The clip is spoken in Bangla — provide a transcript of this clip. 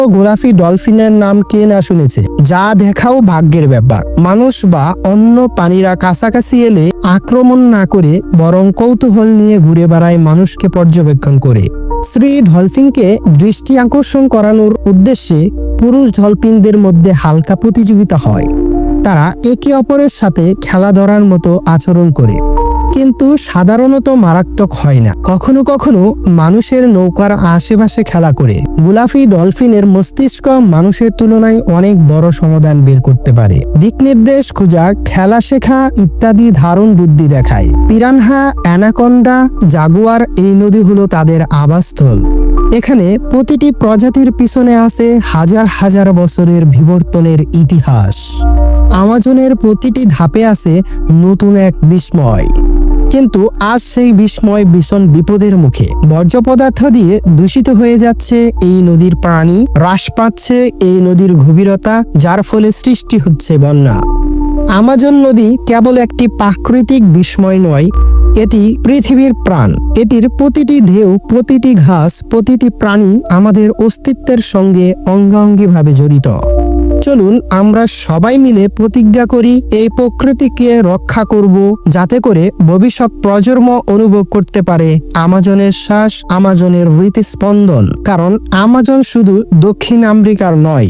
গোলাপি ডলফিনের নাম কে না শুনেছে, যা দেখাও ভাগ্যের ব্যাপার। মানুষ বা অন্য প্রাণীরা কাছাকাছি এলে আক্রমণ না করে বরং কৌতূহল নিয়ে ঘুরে বেড়ায় মানুষকে পর্যবেক্ষণ করে। স্ত্রী ডলফিনকে দৃষ্টি আকর্ষণ করানোর উদ্দেশ্যে পুরুষ ডলফিনদের মধ্যে হালকা প্রতিযোগিতা হয়। তারা একে অপরের সাথে খেলা ধরার মতো আচরণ করে, কিন্তু সাধারণত মারাত্মক হয় না। কখনো কখনো মানুষের নৌকার আশেপাশে খেলা করে। গোলাপি ডলফিনের মস্তিষ্ক মানুষের তুলনায় অনেক বড় সমাধান বের করতে পারে। দিক নির্দেশ খোঁজা, খেলা শেখা ইত্যাদি দারুণ বুদ্ধি দেখায়। পিরানহা, অ্যানাকন্ডা, জাগুয়ার এই নদী হলো তাদের আবাসস্থল। এখানে প্রতিটি প্রজাতির পিছনে আছে হাজার হাজার বছরের বিবর্তনের ইতিহাস। আমাজনের প্রতিটি ধাপে আছে নতুন এক বিস্ময়। কিন্তু আজ সেই বিস্ময় ভীষণ বিপদের মুখে। বর্জ্য পদার্থ দিয়ে দূষিত হয়ে যাচ্ছে এই নদীর প্রাণী, হ্রাস পাচ্ছে এই নদীর গভীরতা, যার ফলে সৃষ্টি হচ্ছে বন্যা। আমাজন নদী কেবল একটি প্রাকৃতিক বিস্ময় নয়, এটি পৃথিবীর প্রাণ। এটির প্রতিটি ঢেউ, প্রতিটি ঘাস, প্রতিটি প্রাণী আমাদের অস্তিত্বের সঙ্গে অঙ্গাঙ্গিভাবে জড়িত। চলুন আমরা সবাই মিলে প্রতিজ্ঞা করি এই প্রকৃতিকে রক্ষা করব, যাতে করে ভবিষ্যৎ প্রজন্ম অনুভব করতে পারে আমাজনের শ্বাস, আমাজনের হৃদস্পন্দন। কারণ আমাজন শুধু দক্ষিণ আমেরিকার নয়,